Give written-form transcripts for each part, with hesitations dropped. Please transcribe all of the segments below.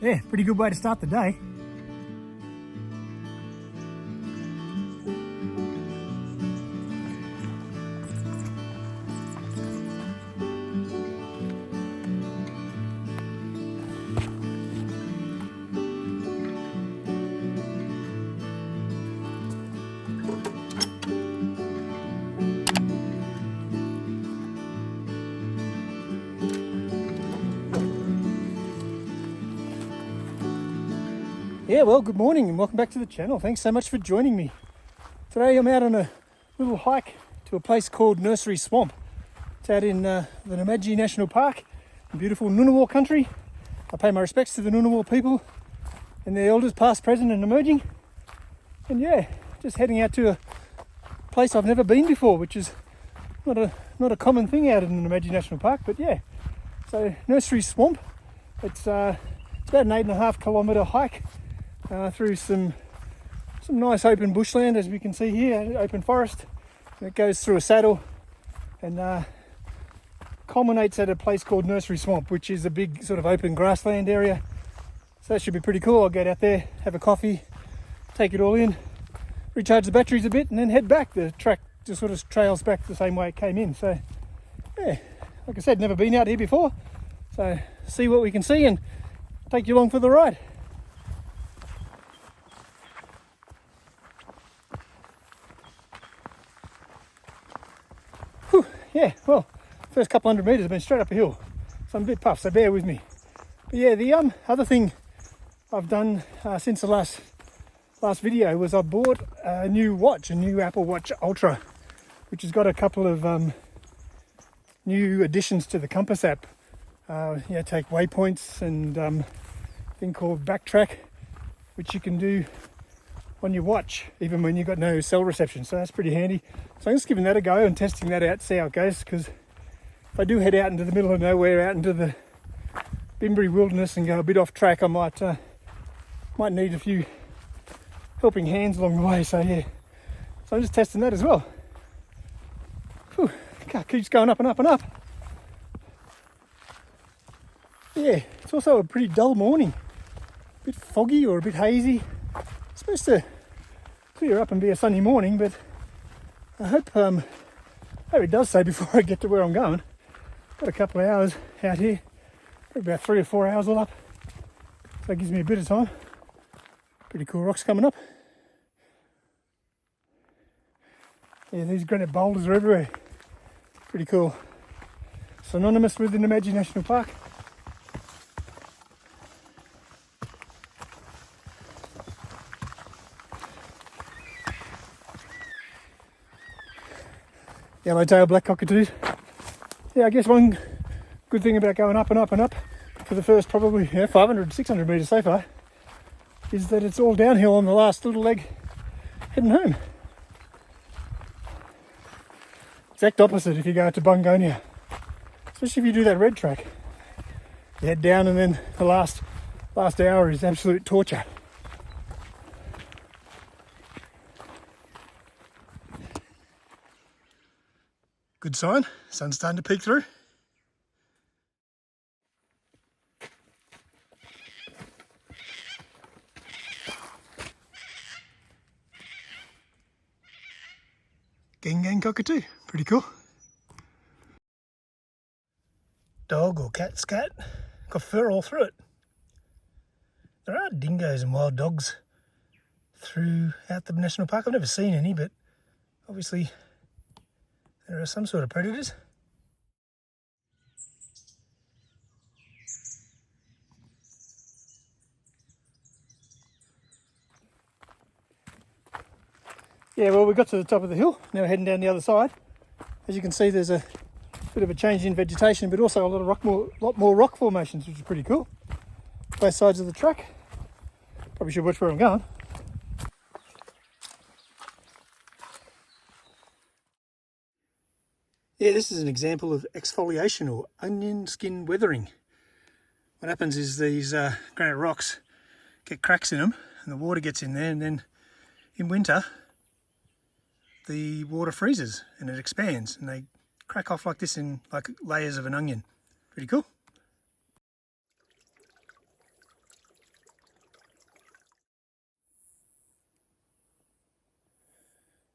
Yeah, pretty good way to start the day. Yeah, well, good morning and welcome back to the channel. Thanks so much for joining me. Today I'm out on a little hike to a place called Nursery Swamp. It's out in the Namadgi National Park in beautiful Ngunnawal country. I pay my respects to the Ngunnawal people and their elders past, present and emerging. And yeah, just heading out to a place I've never been before, which is not a common thing out in the Namadgi National Park, but yeah. So Nursery Swamp, it's about an 8.5 kilometre hike through some nice open bushland, as we can see here, open forest. And it goes through a saddle and culminates at a place called Nursery Swamp, which is a big sort of open grassland area. So that should be pretty cool. I'll get out there, have a coffee, take it all in, recharge the batteries a bit, and then head back. The track just sort of trails back the same way it came in. So yeah, like I said, never been out here before. So see what we can see and take you along for the ride. Yeah, well, first couple hundred metres have been straight up a hill, so I'm a bit puffed, so bear with me. But yeah, the other thing I've done since the last video was I bought a new watch, a new Apple Watch Ultra, which has got a couple of new additions to the Compass app. Take waypoints and a thing called Backtrack, which you can do on your watch even when you've got no cell reception, so that's pretty handy. So I'm just giving that a go and testing that out, see how it goes, because if I do head out into the middle of nowhere, out into the Bimberi wilderness and go a bit off track, I might need a few helping hands along the way. So yeah, so I'm just testing that as well. Whew, car keeps going up and up and up. Yeah, it's also a pretty dull morning, a bit foggy or a bit hazy. It's supposed to clear up and be a sunny morning, but I hope it does so before I get to where I'm going. Got a couple of hours out here, about 3 or 4 hours all up, so that gives me a bit of time. Pretty cool rocks coming up. Yeah, these granite boulders are everywhere. Pretty cool. Synonymous with the Namadgi National Park. Yellowtail black cockatoos. Yeah, I guess one good thing about going up and up and up for the first probably 500, 600 metres so far is that it's all downhill on the last little leg heading home. Exact opposite if you go to Bungonia, especially if you do that red track. You head down and then the last hour is absolute torture. Good sign, sun's starting to peek through. Gang cockatoo, pretty cool. Dog or cat scat, got fur all through it. There are dingoes and wild dogs throughout the national park. I've never seen any, but obviously there are some sort of predators. Yeah, well, we got to the top of the hill. Now we're heading down the other side. As you can see, there's a bit of a change in vegetation, but also a lot more rock formations, which is pretty cool. Both sides of the track. Probably should watch where I'm going. Yeah, this is an example of exfoliation or onion skin weathering. What happens is these granite rocks get cracks in them and the water gets in there, and then in winter the water freezes and it expands and they crack off like this in like layers of an onion. Pretty cool.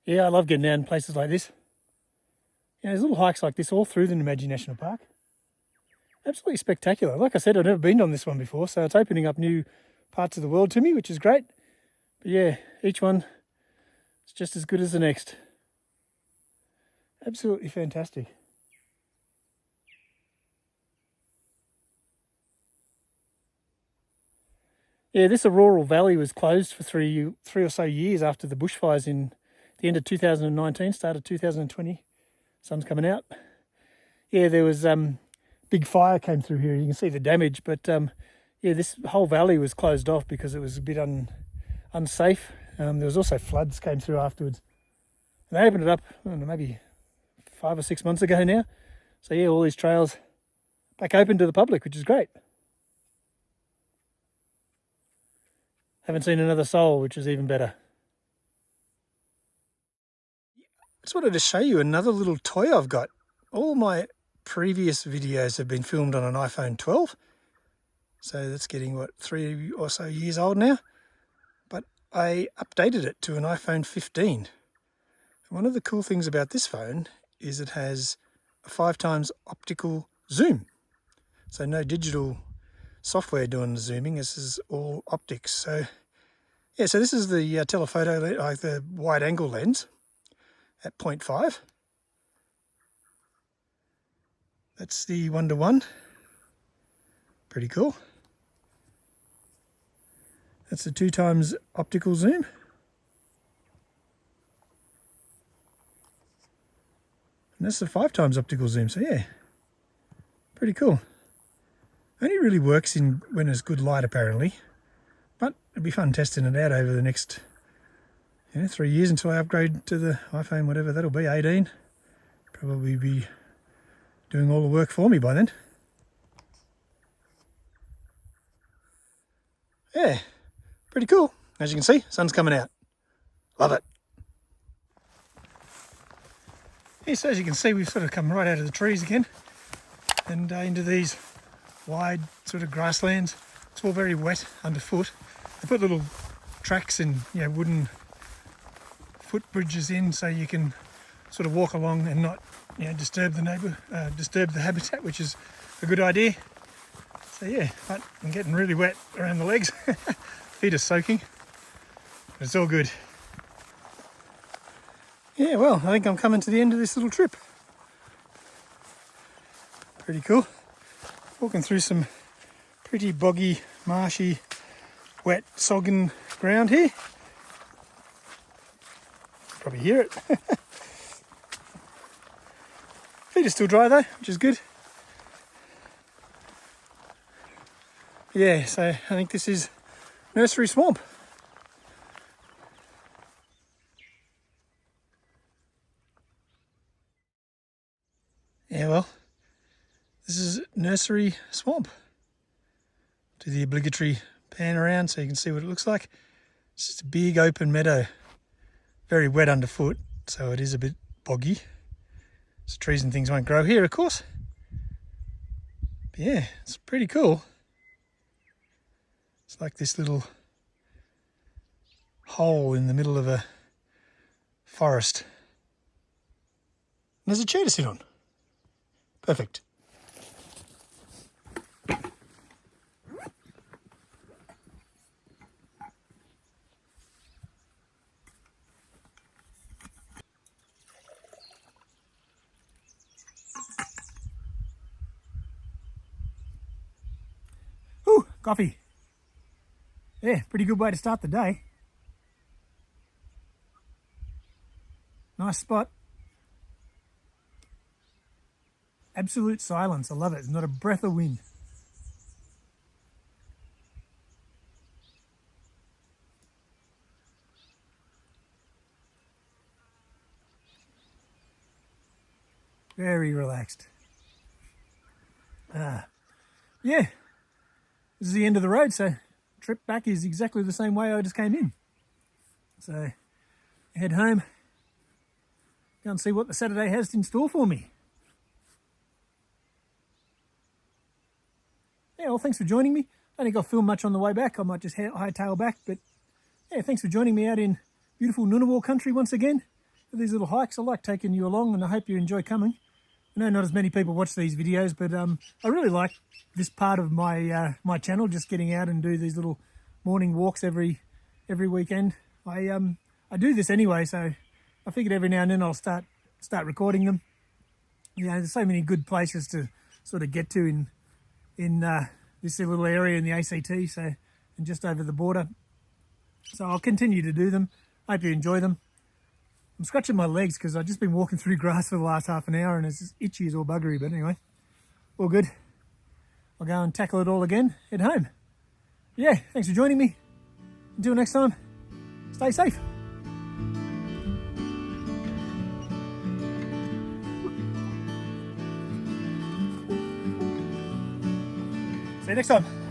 Yeah, I love getting down in places like this. You know, there's little hikes like this all through the Namadgi National Park. Absolutely spectacular. Like I said, I've never been on this one before, so it's opening up new parts of the world to me, which is great. But yeah, each one is just as good as the next. Absolutely fantastic. Yeah, this Auroral Valley was closed for three or so years after the bushfires in the end of 2019, start of 2020. Sun's coming out. Yeah, there was big fire came through here. You can see the damage, but yeah, this whole valley was closed off because it was a bit unsafe. There was also floods came through afterwards. And they opened it up, I don't know, maybe 5 or 6 months ago now. So yeah, all these trails back open to the public, which is great. Haven't seen another soul, which is even better. Just wanted to show you another little toy I've got. All my previous videos have been filmed on an iPhone 12. So that's getting, what, 3 or so years old now. But I updated it to an iPhone 15. And one of the cool things about this phone is it has a 5x optical zoom. So no digital software doing the zooming. This is all optics. So yeah, so this is the telephoto, like the wide angle lens at 0.5. That's the 1:1. Pretty cool. That's the 2x optical zoom. And that's the 5x optical zoom. So yeah, pretty cool. Only really works in when there's good light apparently, but it'd be fun testing it out over the next 3 years until I upgrade to the iPhone, whatever that'll be, 18. Probably be doing all the work for me by then. Yeah, pretty cool. As you can see, sun's coming out. Love it. Yeah, so as you can see, we've sort of come right out of the trees again and into these wide sort of grasslands. It's all very wet underfoot. They put little tracks and wooden footbridges in so you can sort of walk along and not disturb the habitat, which is a good idea. So yeah, but I'm getting really wet around the legs. Feet are soaking, but it's all good. Yeah, well, I think I'm coming to the end of this little trip. Pretty cool. Walking through some pretty boggy, marshy, wet, soggen ground here. Probably hear it. Feet are still dry though, which is good. Yeah, so I think this is Nursery Swamp. Yeah, well, this is Nursery Swamp. Do the obligatory pan around so you can see what it looks like. It's just a big open meadow. Very wet underfoot, so it is a bit boggy. So trees and things won't grow here, of course. But yeah, it's pretty cool. It's like this little hole in the middle of a forest. And there's a chair to sit on. Perfect. Ooh, coffee. Yeah, pretty good way to start the day. Nice spot. Absolute silence. I love it. There's not a breath of wind. Very relaxed. Yeah, this is the end of the road, so trip back is exactly the same way I just came in. So head home, go and see what the Saturday has in store for me. Yeah, well, thanks for joining me. I don't think I'll film much on the way back. I might just hightail back, but yeah, thanks for joining me out in beautiful Ngunnawal country once again. for these little hikes. I like taking you along, and I hope you enjoy coming. I know not as many people watch these videos, but I really like this part of my my channel, just getting out and do these little morning walks every weekend. I do this anyway, so I figured every now and then I'll start recording them. You know, there's so many good places to sort of get to in this little area in the ACT, so, and just over the border. So I'll continue to do them. Hope you enjoy them. I'm scratching my legs because I've just been walking through grass for the last half an hour and it's just itchy as all buggery, but anyway, all good. I'll go and tackle it all again, head home. Yeah, thanks for joining me. Until next time, stay safe. See you next time.